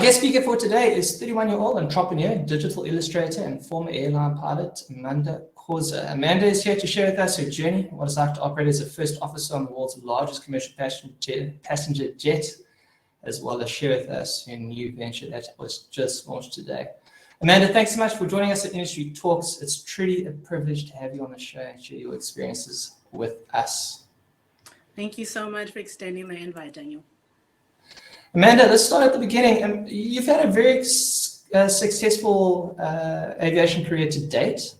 guest speaker for today is 31-year-old entrepreneur, digital illustrator, and former airline pilot, Amanda Khoza. Amanda is here to share with us her journey, what it's like to operate as a first officer on the world's largest commercial passenger jet, as well as share with us her new venture that was just launched today. Amanda, thanks so much for joining us at Industry Talks. It's truly a privilege to have you on the show and share your experiences with us. Thank you so much for extending the invite, Daniel. Amanda, let's start at the beginning. You've had a very successful aviation career to date.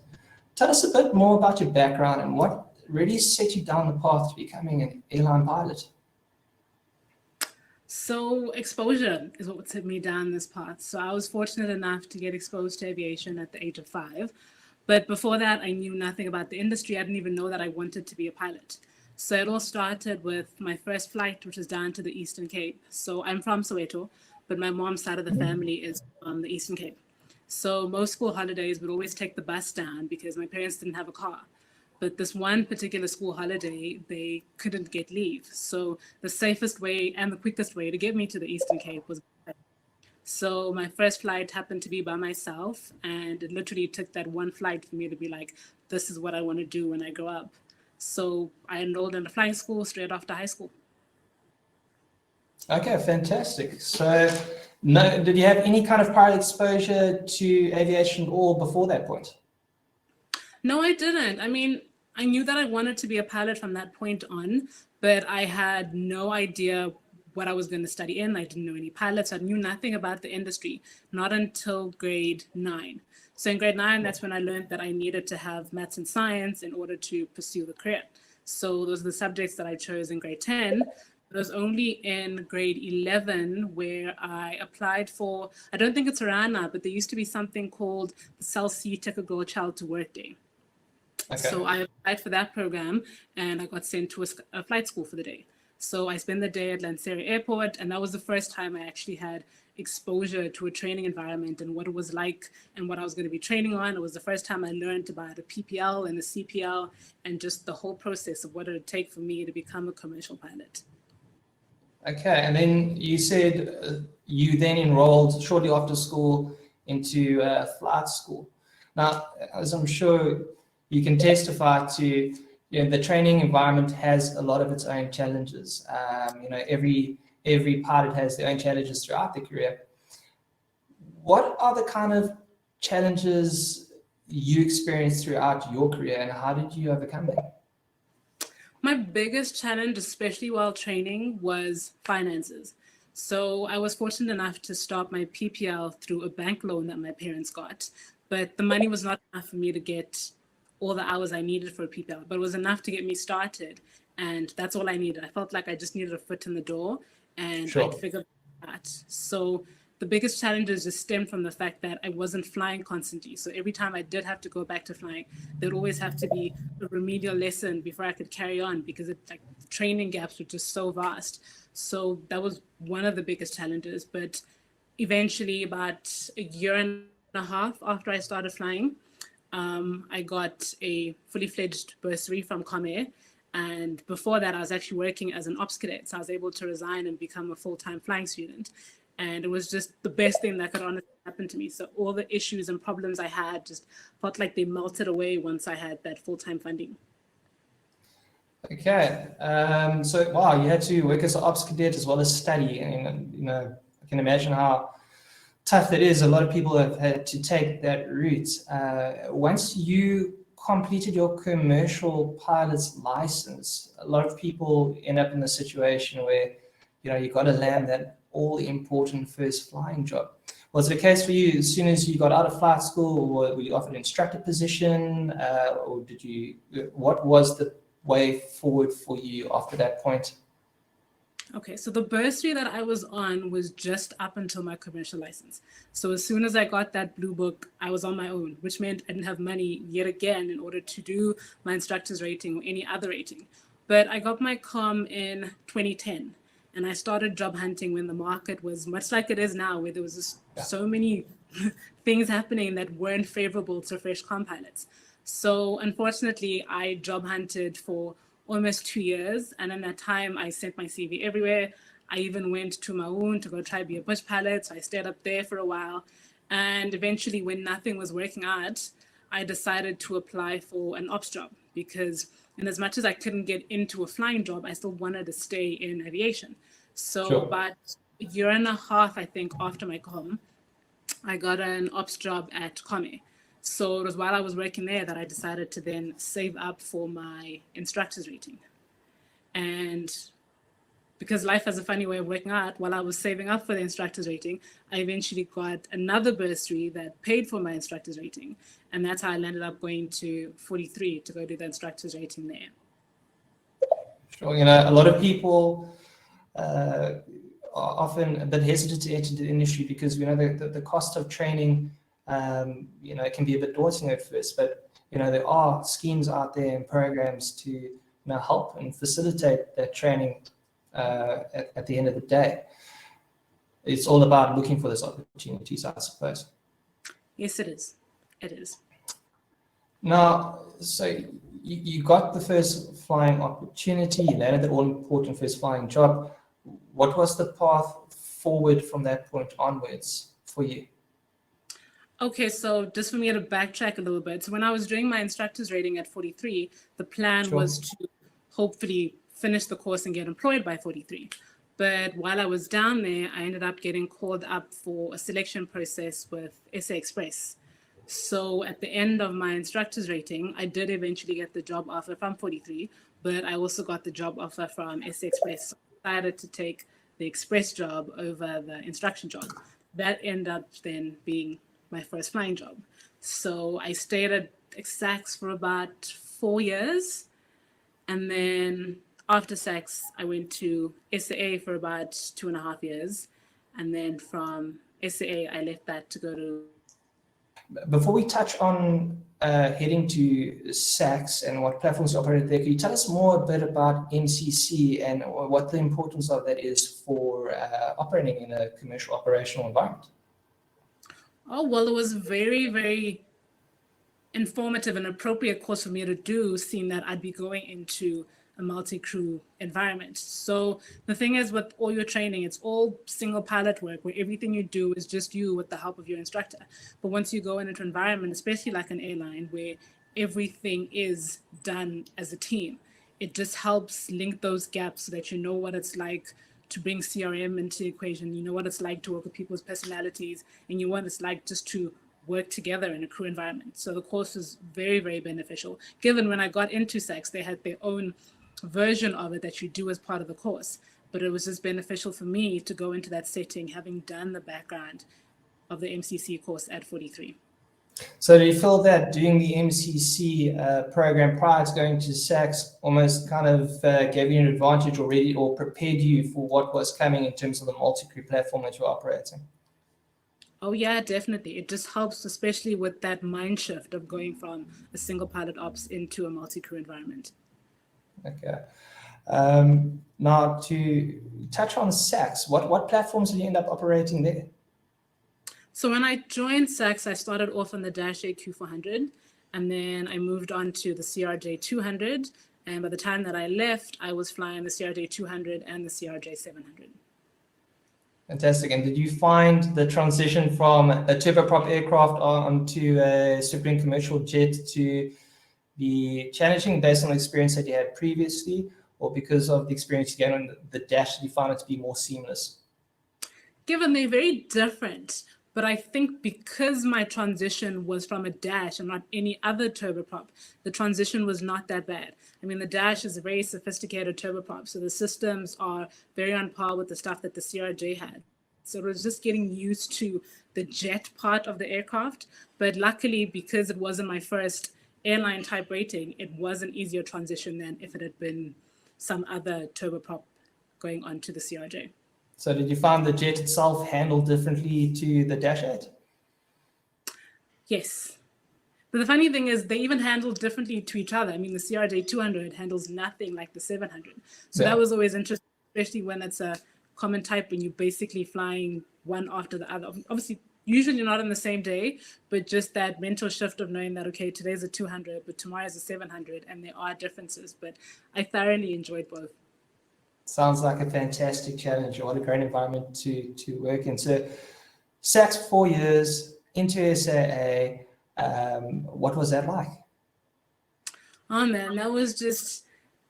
Tell us a bit more about your background and what really set you down the path to becoming an airline pilot. So exposure is what set me down this path. So I was fortunate enough to get exposed to aviation at the age of 5. But before that, I knew nothing about the industry. I didn't even know that I wanted to be a pilot. So it all started with my first flight, which was down to the Eastern Cape. So I'm from Soweto, but my mom's side of the family is from the Eastern Cape. So most school holidays would always take the bus down because my parents didn't have a car. But this one particular school holiday, they couldn't get leave. So the safest way and the quickest way to get me to the Eastern Cape was by. So my first flight happened to be by myself, and it literally took that one flight for me to be like, this is what I want to do when I grow up. So I enrolled in a flying school straight after high school. Okay, fantastic. So did you have any kind of prior exposure to aviation at all before that point? No, I didn't. I mean, I knew that I wanted to be a pilot from that point on, but I had no idea what I was going to study in. I didn't know any pilots. I knew nothing about the industry, not until grade 9. So in grade 9, that's when I learned that I needed to have maths and science in order to pursue the career. So those are the subjects that I chose in grade 10. It was only in grade 11 where I applied for, I don't think it's around now, but there used to be something called the Cell C Take a Girl Child to Work Day. Okay. So I applied for that program and I got sent to a flight school for the day. So I spent the day at Lanseri Airport, and that was the first time I actually had exposure to a training environment and what it was like and what I was going to be training on. It was the first time I learned about a PPL and a CPL and just the whole process of what it would take for me to become a commercial pilot. Okay, and then you said you then enrolled shortly after school into flight school. Now, as I'm sure you can testify to, the training environment has a lot of its own challenges. Every pilot has their own challenges throughout their career. What are the kind of challenges you experienced throughout your career, and how did you overcome them? My biggest challenge, especially while training, was finances. So I was fortunate enough to start my PPL through a bank loan that my parents got, but the money was not enough for me to get all the hours I needed for a PPL, but it was enough to get me started. And that's all I needed. I felt like I just needed a foot in the door, and sure. I'd figure that. So the biggest challenges just stemmed from the fact that I wasn't flying constantly. So every time I did have to go back to flying, there'd always have to be a remedial lesson before I could carry on, because the training gaps were just so vast. So that was one of the biggest challenges. But eventually, about a year and a half after I started flying, I got a fully fledged bursary from Comair. And before that, I was actually working as an ops cadet. So I was able to resign and become a full-time flying student. And it was just the best thing that could honestly happen to me. So all the issues and problems I had just felt like they melted away once I had that full-time funding. Okay. So, wow, you had to work as an ops cadet as well as study. And, I can imagine how tough that is. A lot of people have had to take that route. Once you completed your commercial pilot's license, a lot of people end up in a situation where, you got to land that all-important first flying job. Was it a case for you as soon as you got out of flight school, or were you offered an instructor position, or what was the way forward for you after that point? Okay, so the bursary that I was on was just up until my commercial license. So as soon as I got that blue book, I was on my own, which meant I didn't have money yet again in order to do my instructor's rating or any other rating. But I got my COM in 2010, and I started job hunting when the market was much like it is now, where there was just so many things happening that weren't favorable to fresh COM pilots. So unfortunately, I job hunted for almost 2 years. And in that time, I sent my CV everywhere. I even went to Maun to go try to be a bush pilot. So I stayed up there for a while. And eventually, when nothing was working out, I decided to apply for an ops job because, and as much as I couldn't get into a flying job, I still wanted to stay in aviation. So Sure. about a year and a half, I think, after my com, I got an ops job at Kome. So it was while I was working there that I decided to then save up for my instructor's rating. And because life has a funny way of working out, while I was saving up for the instructor's rating, I eventually got another bursary that paid for my instructor's rating. And that's how I ended up going to 43 to go do the instructor's rating there. Sure. A lot of people are often a bit hesitant to enter the industry because the cost of training, it can be a bit daunting at first, but there are schemes out there and programs to help and facilitate that training at the end of the day. It's all about looking for those opportunities, I suppose. Yes, it is. It is. Now, so you got the first flying opportunity, you landed the all-important first flying job. What was the path forward from that point onwards for you? Okay, so just for me to backtrack a little bit. So when I was doing my instructor's rating at 43, the plan was to hopefully finish the course and get employed by 43. But while I was down there, I ended up getting called up for a selection process with SA Express. So at the end of my instructor's rating, I did eventually get the job offer from 43, but I also got the job offer from SA Express. So I decided to take the Express job over the instruction job. That ended up then being my first flying job. So I stayed at SACS for about 4 years. And then after SACS, I went to SAA for about 2.5 years. And then from SAA, I left that to go to... Before we touch on heading to SACS and what platforms you operate there, can you tell us more a bit about MCC and what the importance of that is for operating in a commercial operational environment? Oh, well, it was very, very informative and appropriate course for me to do, seeing that I'd be going into a multi-crew environment. So the thing is, with all your training, it's all single pilot work where everything you do is just you with the help of your instructor. But once you go into an environment, especially like an airline where everything is done as a team, it just helps link those gaps so that you know what it's like to bring CRM into the equation. You know what it's like to work with people's personalities, and you know what it's like just to work together in a crew environment. So the course was very, very beneficial. Given when I got into SACS, they had their own version of it that you do as part of the course. But it was just beneficial for me to go into that setting, having done the background of the MCC course at 43. So do you feel that doing the MCC program prior to going to SACS almost kind of gave you an advantage already or prepared you for what was coming in terms of the multi-crew platform that you're operating? Oh yeah, definitely. It just helps, especially with that mind shift of going from a single pilot ops into a multi-crew environment. Okay. Now to touch on SACS, what platforms did you end up operating there? So when I joined SACS, I started off on the Dash AQ400, and then I moved on to the CRJ200. And by the time that I left, I was flying the CRJ200 and the CRJ700. Fantastic. And did you find the transition from a turboprop aircraft onto a civilian commercial jet to be challenging based on the experience that you had previously, or because of the experience you gained on the Dash, you found it to be more seamless? Given they're very different, but I think because my transition was from a Dash and not any other turboprop, the transition was not that bad. I mean, the Dash is a very sophisticated turboprop, so the systems are very on par with the stuff that the CRJ had. So it was just getting used to the jet part of the aircraft. But luckily, because it wasn't my first airline type rating, it was an easier transition than if it had been some other turboprop going on to the CRJ. So did you find the jet itself handled differently to the Dash 8? Yes. But the funny thing is they even handle differently to each other. I mean, the CRJ200 handles nothing like the 700. So that was always interesting, especially when it's a common type when you're basically flying one after the other. Obviously, usually not on the same day, but just that mental shift of knowing that, okay, today's a 200, but tomorrow's a 700, and there are differences. But I thoroughly enjoyed both. Sounds like a fantastic challenge. What a great environment to work in. So SACS 4 years into SAA. What was that like? Oh man, that was just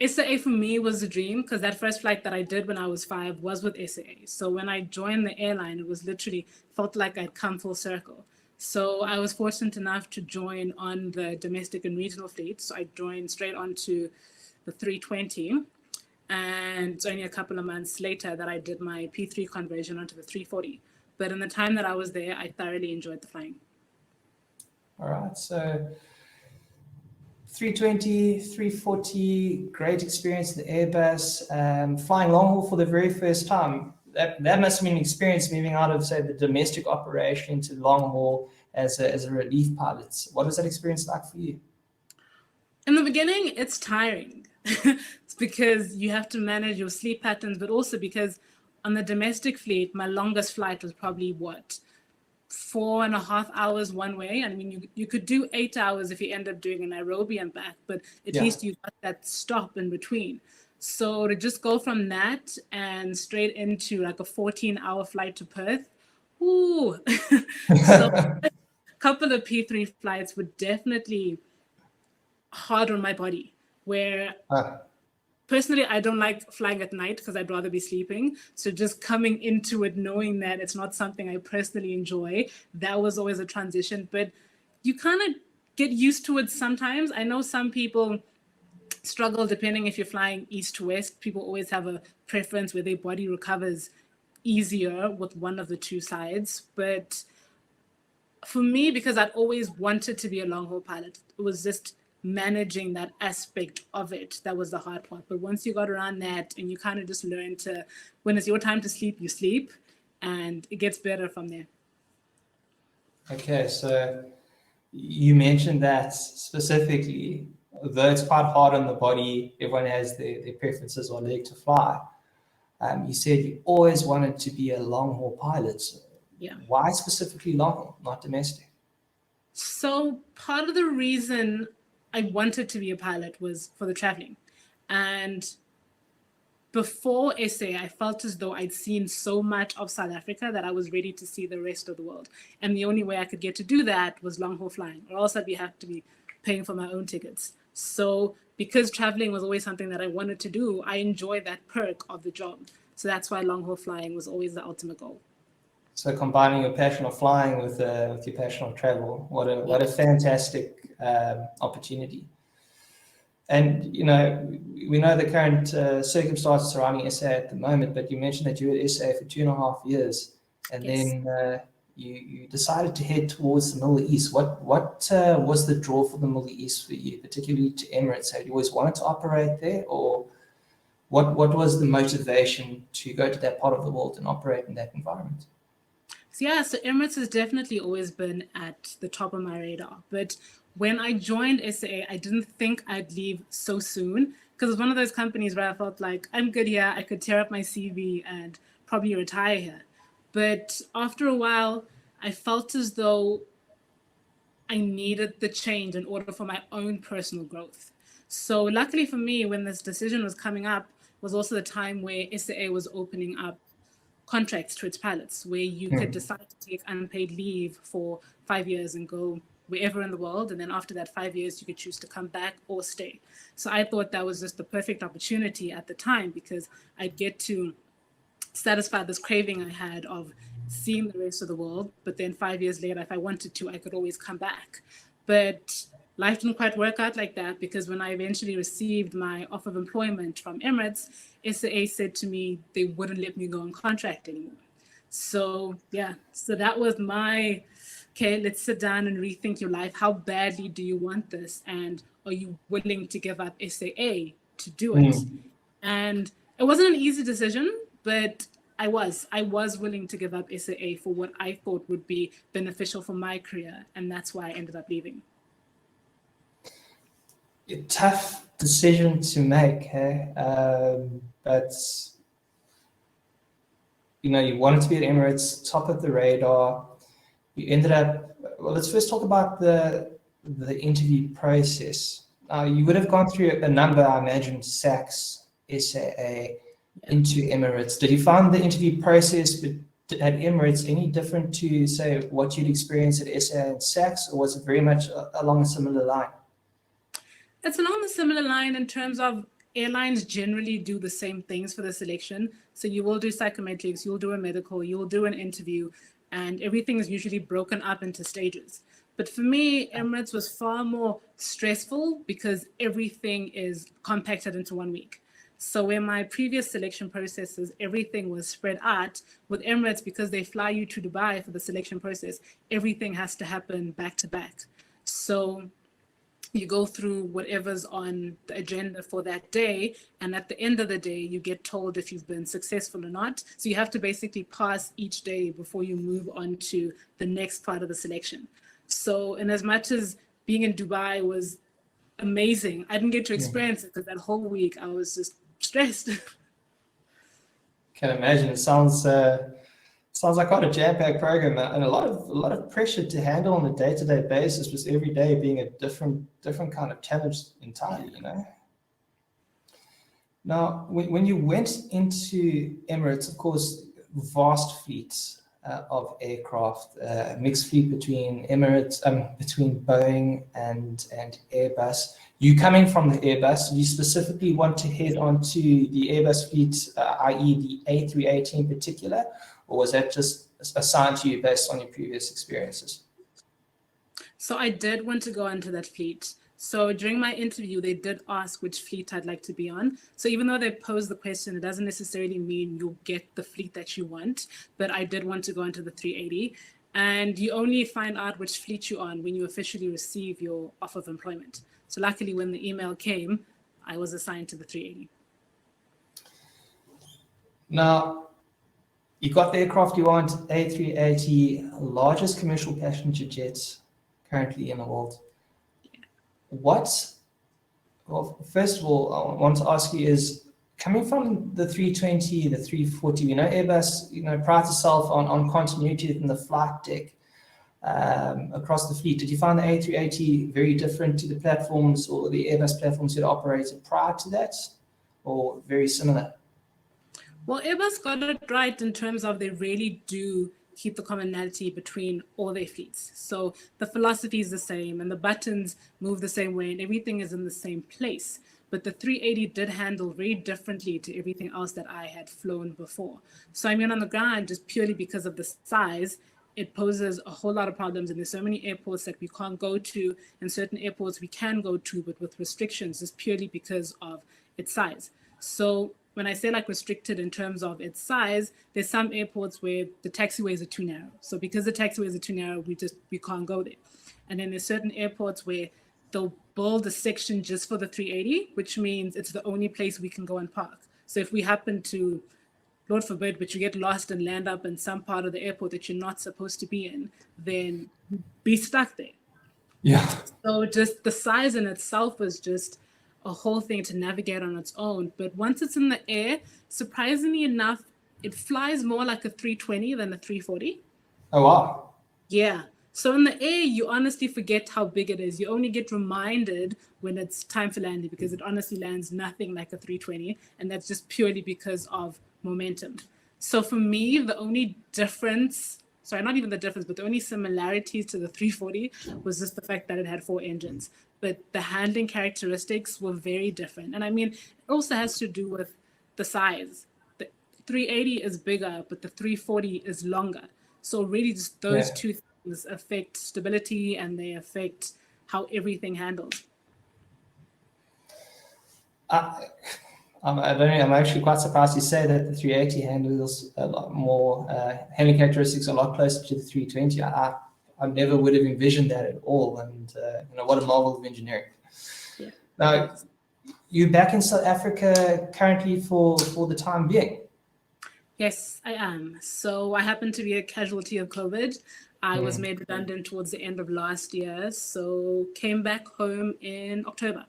SAA for me was a dream because that first flight that I did when I was 5 was with SAA. So when I joined the airline, it was literally felt like I'd come full circle. So I was fortunate enough to join on the domestic and regional fleet. So I joined straight onto the 320. And it's only a couple of months later that I did my P3 conversion onto the 340. But in the time that I was there, I thoroughly enjoyed the flying. All right, so 320, 340, great experience in the Airbus, flying long haul for the very first time. That must have been an experience moving out of, say, the domestic operation to long haul as a relief pilot. What was that experience like for you? In the beginning, it's tiring. It's because you have to manage your sleep patterns, but also because on the domestic fleet, my longest flight was probably 4.5 hours one way. I mean, you could do 8 hours if you end up doing a Nairobi and back, but at least you got that stop in between. So to just go from that and straight into like a 14-hour flight to Perth, ooh. So a couple of P3 flights were definitely hard on my body, where personally, I don't like flying at night because I'd rather be sleeping. So just coming into it, knowing that it's not something I personally enjoy, that was always a transition. But you kind of get used to it sometimes. I know some people struggle depending if you're flying east to west. People always have a preference where their body recovers easier with one of the two sides. But for me, because I'd always wanted to be a long haul pilot, it was just managing that aspect of it that was the hard part. But once you got around that and you kind of just learn to, when it's your time to sleep, you sleep, and it gets better from there. Okay, so you mentioned that specifically, though it's quite hard on the body, everyone has their preferences or leg to fly. You said you always wanted to be a long haul pilot. Yeah. Why specifically long haul, not domestic? So part of the reason I wanted to be a pilot was for the traveling. And before SA, I felt as though I'd seen so much of South Africa that I was ready to see the rest of the world. And the only way I could get to do that was long haul flying, or else I'd have to be paying for my own tickets. So because traveling was always something that I wanted to do, I enjoyed that perk of the job. So that's why long haul flying was always the ultimate goal. So combining your passion of flying with your passion of travel, what a fantastic opportunity. And we know the current circumstances surrounding SA at the moment, but you mentioned that you were at SA for 2.5 years, and then you decided to head towards the Middle East. What was the draw for the Middle East for you, particularly to Emirates? Had you always wanted to operate there, or what was the motivation to go to that part of the world and operate in that environment? So Emirates has definitely always been at the top of my radar. But when I joined SAA, I didn't think I'd leave so soon, because it's one of those companies where I felt like I'm good here. I could tear up my CV and probably retire here. But after a while, I felt as though I needed the change in order for my own personal growth. So luckily for me, when this decision was coming up, was also the time where SAA was opening up contracts to its pilots, where you could decide to take unpaid leave for 5 years and go wherever in the world. And then after that 5 years, you could choose to come back or stay. So I thought that was just the perfect opportunity at the time, because I'd get to satisfy this craving I had of seeing the rest of the world. But then 5 years later, if I wanted to, I could always come back. But life didn't quite work out like that, because when I eventually received my offer of employment from Emirates, SAA said to me they wouldn't let me go on contract anymore. So that was my, okay, let's sit down and rethink your life. How badly do you want this? And are you willing to give up SAA to do it? And it wasn't an easy decision, but I was willing to give up SAA for what I thought would be beneficial for my career. And that's why I ended up leaving. A tough decision to make, but you wanted to be at Emirates, top of the radar. You ended up. Well, let's first talk about the interview process. You would have gone through a number, I imagine, SACS, SAA. into Emirates. Did you find the interview process at Emirates any different to, say, what you'd experienced at SA and SACS, or was it very much along a similar line? It's along a similar line in terms of airlines generally do the same things for the selection. So you will do psychometrics, you'll do a medical, you'll do an interview, and everything is usually broken up into stages. But for me, Emirates was far more stressful because everything is compacted into 1 week. So where my previous selection processes, everything was spread out, with Emirates, because they fly you to Dubai for the selection process, everything has to happen back to back. So you go through whatever's on the agenda for that day, and at the end of the day, you get told if you've been successful or not. So you have to basically pass each day before you move on to the next part of the selection. So, and as much as being in Dubai was amazing, I didn't get to experience it because that whole week I was just stressed. Can imagine. It sounds like quite a jam-packed program, and a lot of pressure to handle on a day-to-day basis, with every day being a different kind of challenge entirely, you know. Now, when you went into Emirates, of course, vast fleets of aircraft, mixed fleet between Emirates, between Boeing and Airbus. You coming from the Airbus, you specifically want to head on to the Airbus fleet, i.e. the A380 in particular, or was that just assigned to you based on your previous experiences? So I did want to go onto that fleet. So during my interview, they did ask which fleet I'd like to be on. So even though they posed the question, it doesn't necessarily mean you'll get the fleet that you want, but I did want to go into the 380. And you only find out which fleet you're on when you officially receive your offer of employment. So luckily, when the email came, I was assigned to the 380. Now, you got the aircraft you want, A380, largest commercial passenger jet currently in the world. Well, first of all, I want to ask you is, coming from the 320, the 340, Airbus, prides itself on continuity in the flight deck across the fleet. Did you find the A380 very different to the platforms or the Airbus platforms you'd operated prior to that, or very similar? Well, Airbus got it right in terms of they really do keep the commonality between all their fleets. So the philosophy is the same and the buttons move the same way and everything is in the same place. But the 380 did handle very differently to everything else that I had flown before. So I mean, on the ground, just purely because of the size, it poses a whole lot of problems. And there's so many airports that we can't go to, and certain airports we can go to, but with restrictions, just purely because of its size. So when I say like restricted in terms of its size, there's some airports where the taxiways are too narrow. So because the taxiways are too narrow, we can't go there. And then there's certain airports where they'll build a section just for the 380, which means it's the only place we can go and park. So if we happen to, Lord forbid, but you get lost and land up in some part of the airport that you're not supposed to be in, then be stuck there. Yeah. So just the size in itself was just a whole thing to navigate on its own. But once it's in the air, surprisingly enough, it flies more like a 320 than a 340. Oh, wow. Yeah. So in the air, you honestly forget how big it is. You only get reminded when it's time for landing, because it honestly lands nothing like a 320. And that's just purely because of momentum. So for me, the only difference, sorry, not even the difference, but the only similarities to the 340 was just the fact that it had 4 engines. But the handling characteristics were very different. And I mean, it also has to do with the size. The 380 is bigger, but the 340 is longer. So really just those two things affect stability and they affect how everything handles. I'm actually quite surprised you say that the 380 handles a lot more, handling characteristics a lot closer to the 320. I never would have envisioned that at all. And what a marvel of engineering. Yeah. Now, you're back in South Africa currently for the time being. Yes, I am. So I happen to be a casualty of COVID. I was made redundant towards the end of last year, so came back home in October.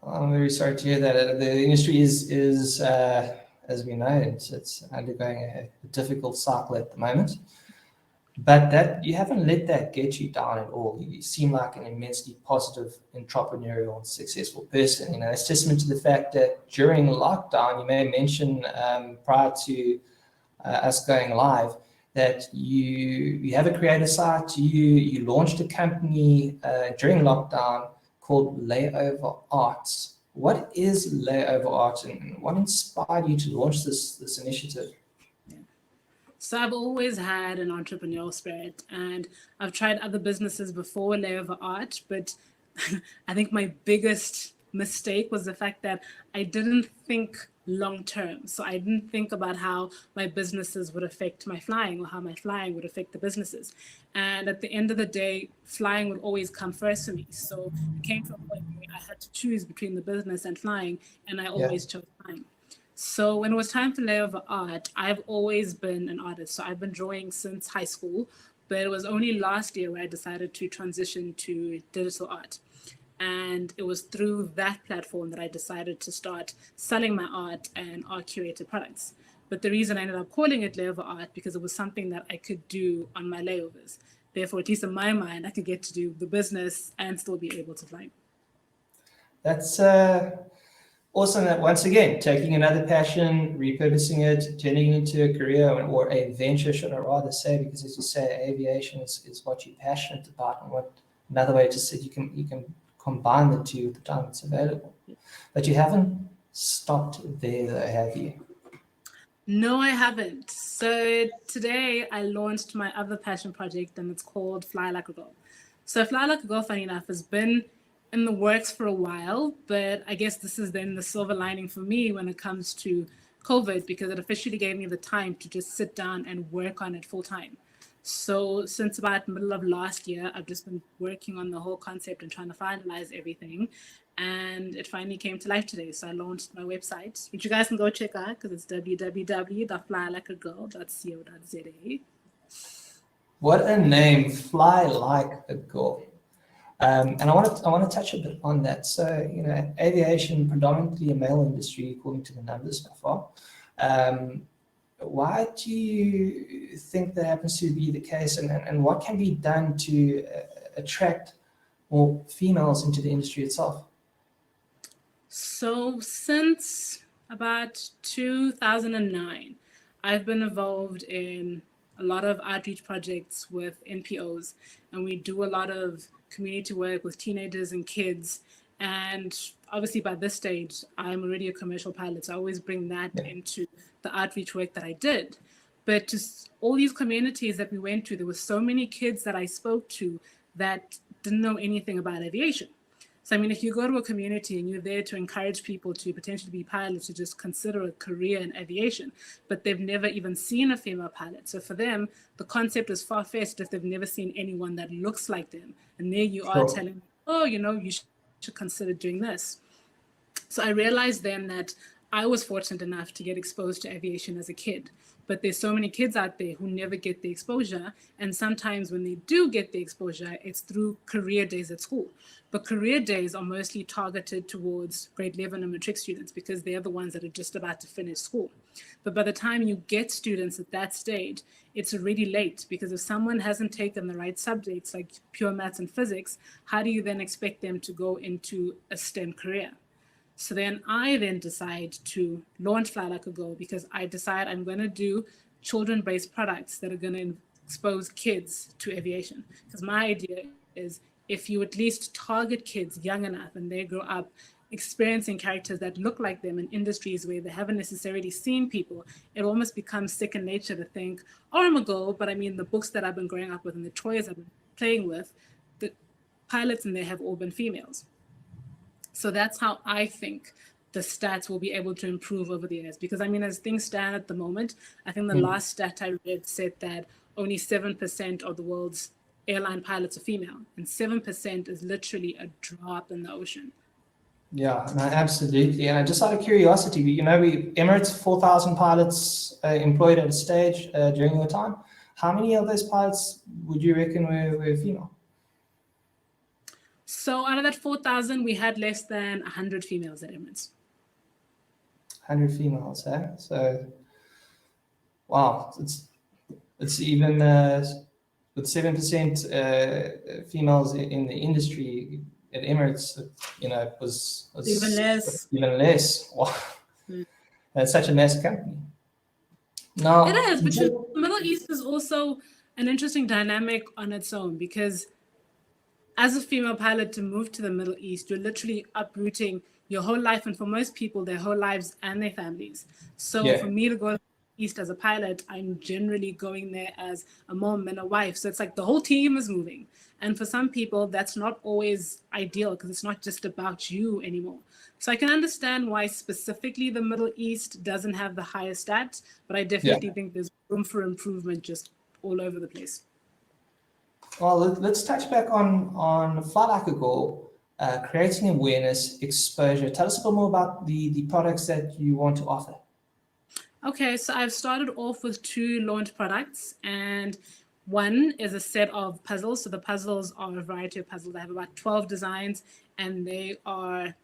I'm very sorry to hear that. The industry is as we know, it's undergoing a difficult cycle at the moment. But that you haven't let that get you down at all. You seem like an immensely positive, entrepreneurial, and successful person. It's testament to the fact that during lockdown, you may mention prior to us going live that you have a creator site. You launched a company during lockdown called Layover Arts. What is Layover Arts, and what inspired you to launch this initiative? So I've always had an entrepreneurial spirit, and I've tried other businesses before Layover Art, but I think my biggest mistake was the fact that I didn't think long term. So I didn't think about how my businesses would affect my flying or how my flying would affect the businesses. And at the end of the day, flying would always come first for me. So it came to a point where I had to choose between the business and flying, and I always chose flying. So when it was time to lay over art, I've always been an artist. So I've been drawing since high school, but it was only last year where I decided to transition to digital art. And it was through that platform that I decided to start selling my art and art curated products. But the reason I ended up calling it layover art because it was something that I could do on my layovers. Therefore, at least in my mind, I could get to do the business and still be able to fly. That's awesome. That once again, taking another passion, repurposing it, turning it into a career or a venture, should I rather say, because as you say, aviation is what you're passionate about, and what another way to say you can combine the two at the time it's available. But you haven't stopped there, though, have you? No, I haven't. So today I launched my other passion project, and it's called Fly Like a Girl. So Fly Like a Girl, funny enough, has been in the works for a while, but I guess this is then the silver lining for me when it comes to COVID, because it officially gave me the time to just sit down and work on it full time. So since about middle of last year, I've just been working on the whole concept and trying to finalize everything. And it finally came to life today. So I launched my website, which you guys can go check out because it's www.flylikeagirl.co.za. What a name, Fly Like a Girl. And I want to touch a bit on that. So, aviation, predominantly a male industry, according to the numbers so far. Why do you think that happens to be the case, and what can be done to attract more females into the industry itself? So since about 2009, I've been involved in a lot of outreach projects with NPOs, and we do a lot of community work with teenagers and kids. And obviously by this stage, I'm already a commercial pilot, so I always bring that into the outreach work that I did. But just all these communities that we went to, there were so many kids that I spoke to that didn't know anything about aviation. So, I mean, if you go to a community and you're there to encourage people to potentially be pilots, to just consider a career in aviation, but they've never even seen a female pilot. So for them, the concept is far-fetched if they've never seen anyone that looks like them. And there you are telling them, oh, you should consider doing this. So I realized then that I was fortunate enough to get exposed to aviation as a kid. But there's so many kids out there who never get the exposure. And sometimes when they do get the exposure, it's through career days at school. But career days are mostly targeted towards grade 11 and matric students because they're the ones that are just about to finish school. But by the time you get students at that stage, it's already late, because if someone hasn't taken the right subjects like pure maths and physics, how do you then expect them to go into a STEM career? So then I decide to launch Fly Like a Girl because I decide I'm going to do children-based products that are going to expose kids to aviation. Because my idea is if you at least target kids young enough and they grow up experiencing characters that look like them in industries where they haven't necessarily seen people, it almost becomes second nature to think, oh, I'm a girl, but I mean, the books that I've been growing up with and the toys I've been playing with, the pilots in there have all been females. So that's how I think the stats will be able to improve over the years. Because I mean, as things stand at the moment, I think the last stat I read said that only 7% of the world's airline pilots are female, and 7% is literally a drop in the ocean. Yeah, no, absolutely. And just out of curiosity, Emirates 4,000 pilots employed at a stage during your time. How many of those pilots would you reckon were female? So out of that 4,000, we had less than 100 females at Emirates. 100 females, eh? So, wow, it's even with 7% females in the industry at Emirates, was Even less. Even less. Wow. Mm. That's such a massive company. Now, It is, but the Middle East is also an interesting dynamic on its own, because as a female pilot, to move to the Middle East, you're literally uprooting your whole life, and for most people, their whole lives and their families. So for me to go east as a pilot, I'm generally going there as a mom and a wife. So it's like the whole team is moving. And for some people, that's not always ideal, because it's not just about you anymore. So I can understand why specifically the Middle East doesn't have the highest stats, but I definitely think there's room for improvement just all over the place. Well, let's touch back on Fly Like a Girl, creating awareness, exposure. Tell us a little more about the products that you want to offer. Okay, so I've started off with 2 launch products, and one is a set of puzzles. So the puzzles are a variety of puzzles. I have about 12 designs, and they are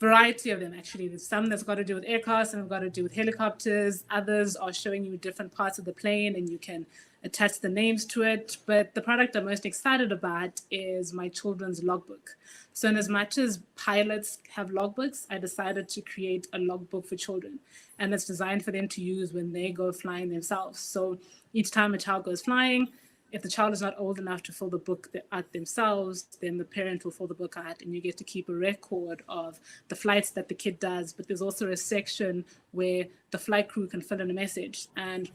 variety of them, actually. There's some that's got to do with aircraft, some have got to do with helicopters. Others are showing you different parts of the plane, and you can attach the names to it. But the product I'm most excited about is my children's logbook. So in as much as pilots have logbooks, I decided to create a logbook for children. And it's designed for them to use when they go flying themselves. So each time a child goes flying, if the child is not old enough to fill the book out themselves, then the parent will fill the book out, and you get to keep a record of the flights that the kid does. But there's also a section where the flight crew can fill in a message. And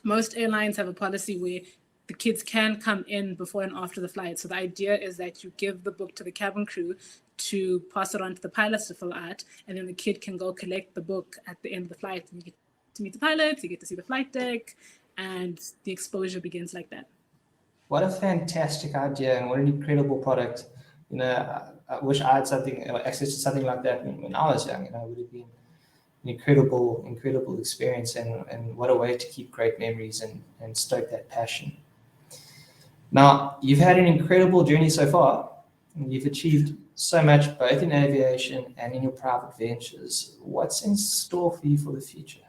most airlines have a policy where the kids can come in before and after the flight. So the idea is that you give the book to the cabin crew to pass it on to the pilots to fill out, and then the kid can go collect the book at the end of the flight. And you get to meet the pilots, you get to see the flight deck, and the exposure begins like that. What a fantastic idea, and what an incredible product. I wish I had access to something like that when I was young. It would have been an incredible experience, and what a way to keep great memories and stoke that passion. Now, you've had an incredible journey so far, and you've achieved so much both in aviation and in your private ventures. What's in store for you for the future?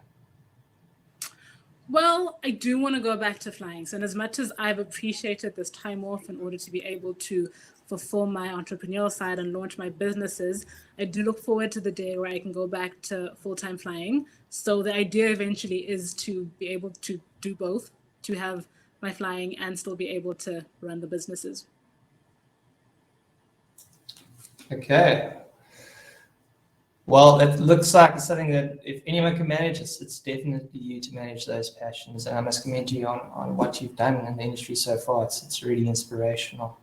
Well, I do want to go back to flying. So, as much as I've appreciated this time off in order to be able to fulfill my entrepreneurial side and launch my businesses, I do look forward to the day where I can go back to full-time flying. So the idea eventually is to be able to do both, to have my flying and still be able to run the businesses. Okay. Well, it looks like it's something that if anyone can manage, it's definitely you to manage those passions. And I must commend you on what you've done in the industry so far. It's really inspirational.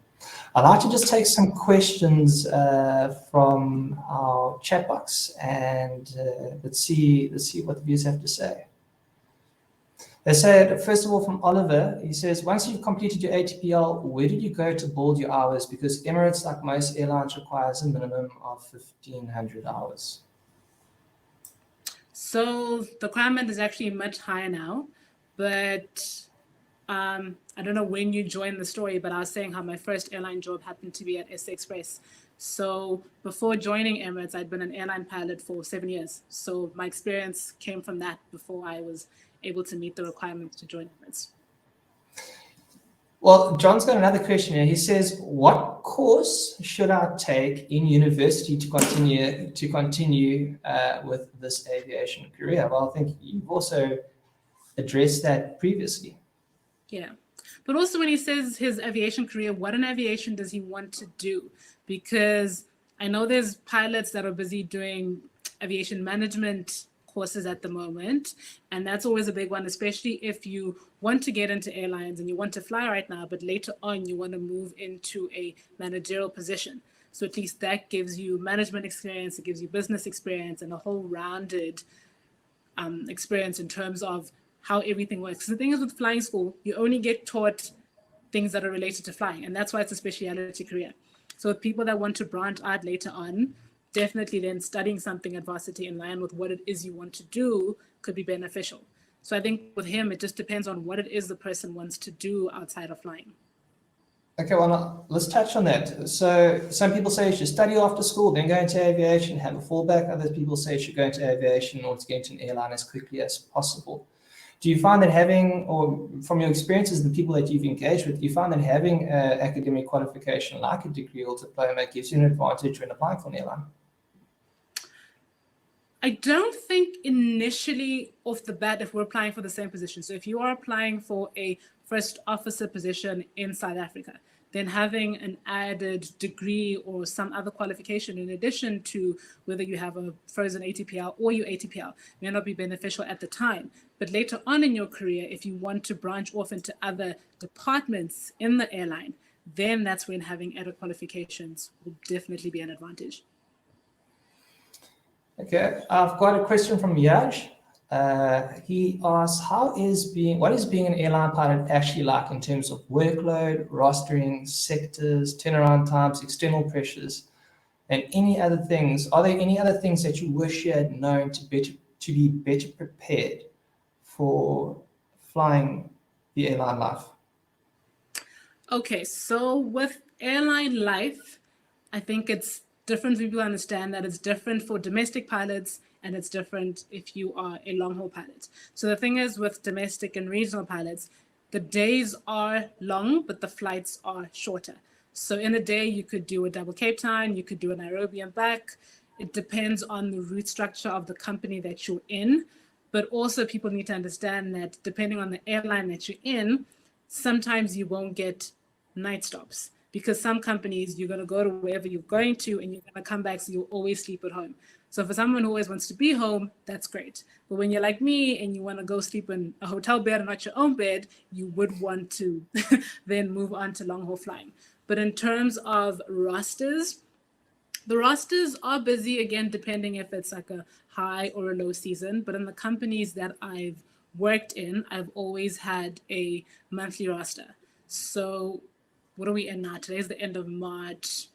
I'd like to just take some questions from our chat box, and let's see what the viewers have to say. They said, first of all, from Oliver, he says, once you've completed your ATPL, where did you go to build your hours? Because Emirates, like most airlines, requires a minimum of 1,500 hours. So the requirement is actually much higher now, but I don't know when you joined the story, but I was saying how my first airline job happened to be at SA Express. So before joining Emirates, I'd been an airline pilot for 7 years. So my experience came from that before I was able to meet the requirements to join Emirates. Well, John's got another question here. He says, what course should I take in university to continue with this aviation career? Well, I think you've also addressed that previously. Yeah. But also when he says his aviation career, what in aviation does he want to do? Because I know there's pilots that are busy doing aviation management courses at the moment, and that's always a big one, especially if you want to get into airlines and you want to fly right now, but later on you want to move into a managerial position. So at least that gives you management experience, it gives you business experience, and a whole rounded experience in terms of how everything works. The thing is, with flying school, you only get taught things that are related to flying, and that's why it's a specialty career. So with people that want to branch out later on, definitely then studying something at varsity in line with what it is you want to do could be beneficial. So I think with him, it just depends on what it is the person wants to do outside of flying. Okay, well, let's touch on that. So some people say you should study after school, then go into aviation, have a fallback. Other people say you should go into aviation or to get into an airline as quickly as possible. do you find that having, or from your experiences, the people that you've engaged with, do you find that having an academic qualification like a degree or diploma gives you an advantage when applying for an airline? I don't think initially off the bat if we're applying for the same position. So if you are applying for a first officer position in South Africa, then having an added degree or some other qualification in addition to whether you have a frozen ATPL or your ATPL may not be beneficial at the time. But later on in your career, if you want to branch off into other departments in the airline, then that's when having added qualifications will definitely be an advantage. Okay, I've got a question from Yaj. He asks, what is being an airline pilot actually like in terms of workload, rostering, sectors, turnaround times, external pressures, and any other things? Are there any other things that you wish you had known to be better prepared for flying the airline life? Okay, so with airline life, I think it's different people understand that it's different for domestic pilots and it's different if you are a long haul pilot. So the thing is with domestic and regional pilots, the days are long, but the flights are shorter. So in a day, you could do a double Cape Town, you could do a Nairobi and back. It depends on the route structure of the company that you're in. But also people need to understand that depending on the airline that you're in, sometimes you won't get night stops. Because some companies, you're going to go to wherever you're going to and you're going to come back, so you'll always sleep at home. So for someone who always wants to be home, that's great. But when you're like me and you want to go sleep in a hotel bed and not your own bed, you would want to then move on to long haul flying. But in terms of rosters, the rosters are busy, again, depending if it's like a high or a low season. But in the companies that I've worked in, I've always had a monthly roster. So what are we in now? Today's the end of March.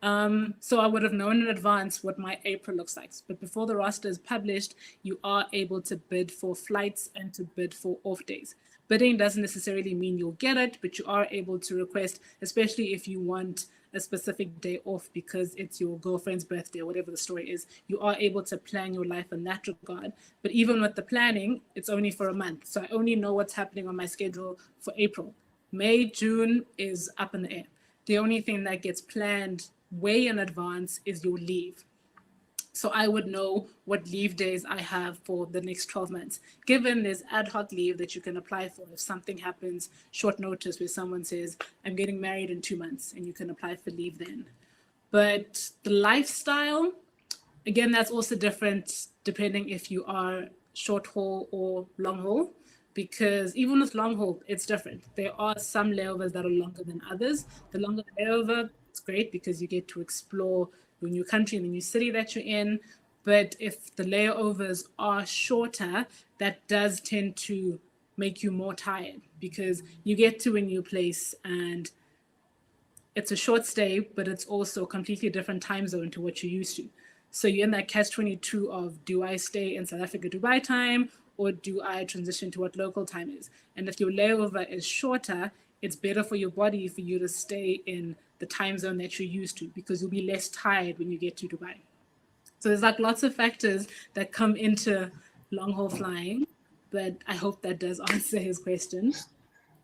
So I would have known in advance what my April looks like. But before the roster is published, you are able to bid for flights and to bid for off days. Bidding doesn't necessarily mean you'll get it, but you are able to request, especially if you want a specific day off because it's your girlfriend's birthday or whatever the story is, you are able to plan your life in that regard. But even with the planning, it's only for a month. So I only know what's happening on my schedule for April. May, June is up in the air. The only thing that gets planned way in advance is your leave. So I would know what leave days I have for the next 12 months. Given there's ad hoc leave that you can apply for if something happens short notice where someone says, I'm getting married in 2 months, and you can apply for leave then. But the lifestyle, again, that's also different depending if you are short haul or long haul. Because even with long haul, it's different. There are some layovers that are longer than others. The longer the layover, it's great because you get to explore your new country and the new city that you're in. But if the layovers are shorter, that does tend to make you more tired because you get to a new place and it's a short stay, but it's also a completely different time zone to what you're used to. So you're in that catch-22 of, do I stay in South Africa Dubai time or do I transition to what local time is? And if your layover is shorter, it's better for your body for you to stay in the time zone that you're used to because you'll be less tired when you get to Dubai. So there's like lots of factors that come into long haul flying, but I hope that does answer his question.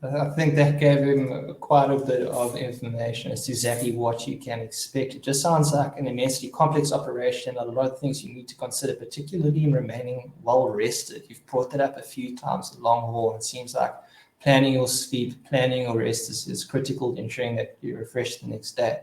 I think that gave him quite a bit of information as to exactly what you can expect. It just sounds like an immensely complex operation, a lot of things you need to consider, particularly in remaining well rested. You've brought that up a few times, long haul. It seems like planning your sleep, planning your rest is critical, ensuring that you're refreshed the next day.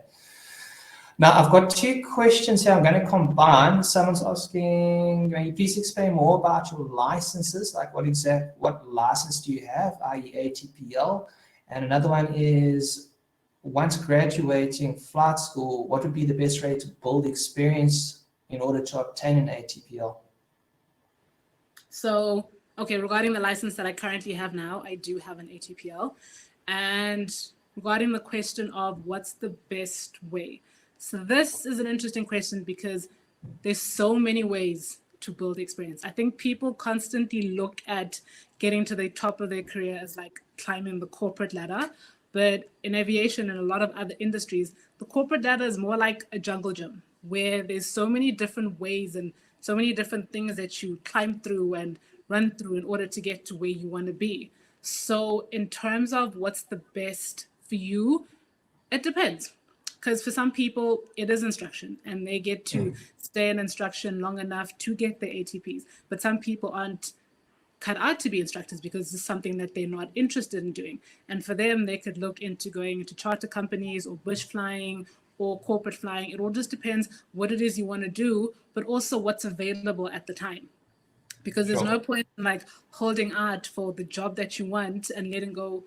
Now, I've got two questions here I'm going to combine. Someone's asking, can you please explain more about your licenses? Like what license do you have, i.e. ATPL? And another one is, once graduating flight school, what would be the best way to build experience in order to obtain an ATPL? So, okay, regarding the license that I currently have now, I do have an ATPL. And regarding the question of what's the best way, so this is an interesting question because there's so many ways to build experience. I think people constantly look at getting to the top of their career as like climbing the corporate ladder. But in aviation and a lot of other industries, the corporate ladder is more like a jungle gym where there's so many different ways and so many different things that you climb through and run through in order to get to where you want to be. So in terms of what's the best for you, it depends. Because for some people, it is instruction and they get to stay in instruction long enough to get their ATPs. But some people aren't cut out to be instructors because it's something that they're not interested in doing. And for them, they could look into going into charter companies or bush flying or corporate flying. It all just depends what it is you want to do, but also what's available at the time. Because there's no point in like holding out for the job that you want and letting go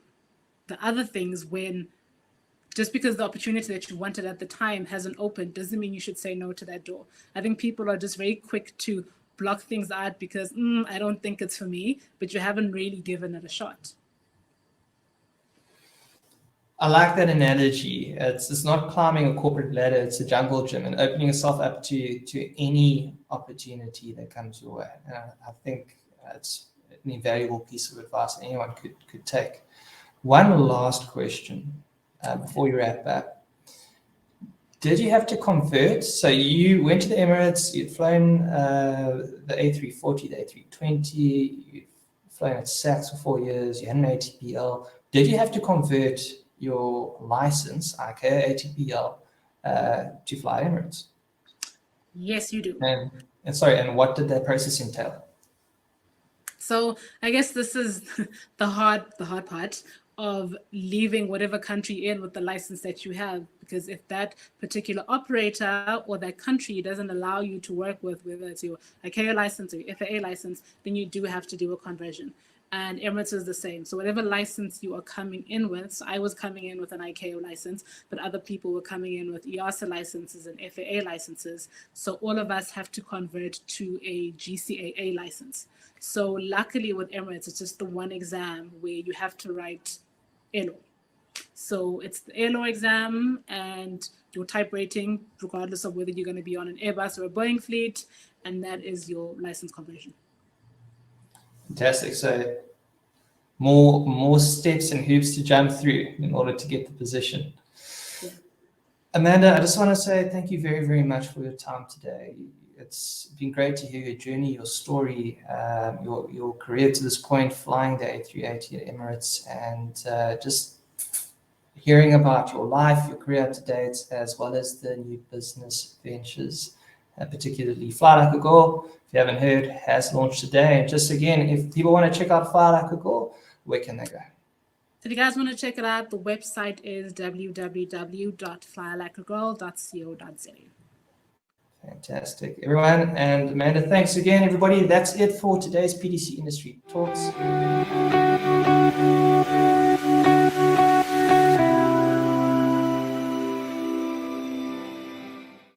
the other things when just because the opportunity that you wanted at the time hasn't opened doesn't mean you should say no to that door. I think people are just very quick to block things out because I don't think it's for me, but you haven't really given it a shot. I like that analogy. It's not climbing a corporate ladder, it's a jungle gym and opening yourself up to any opportunity that comes your way. And I think it's an invaluable piece of advice anyone could take. One last question before you wrap up. Did you have to convert? So you went to the Emirates, you'd flown the A340, the A320, you'd flown at SACS for 4 years, you had an ATPL. Did you have to convert your license, aka ATPL, to fly Emirates? Yes, you do. And what did that process entail? So I guess this is the hard part of leaving whatever country in with the license that you have, because if that particular operator or that country doesn't allow you to work with, whether it's your ICAO license or your FAA license, then you do have to do a conversion. And Emirates is the same. So whatever license you are coming in with, so I was coming in with an ICAO license, but other people were coming in with EASA licenses and FAA licenses. So all of us have to convert to a GCAA license. So luckily with Emirates, it's just the one exam where you have to write AIRLAW. So it's the AIRLAW exam and your type rating, regardless of whether you're going to be on an Airbus or a Boeing fleet, and that is your license conversion. Fantastic. So more steps and hoops to jump through in order to get the position. Yeah. Amanda, I just want to say thank you very, very much for your time today. It's been great to hear your journey, your story, your career to this point, flying the A380 at Emirates, and just hearing about your life, your career to date, as well as the new business ventures, particularly Fly Like a Girl. If you haven't heard, has launched today. And just again, if people want to check out Fly Like a Girl, where can they go? If you guys want to check it out, the website is www.flylikeagirl.co.za. Fantastic, everyone. And Amanda, thanks again, everybody. That's it for today's PTC Industry Talks.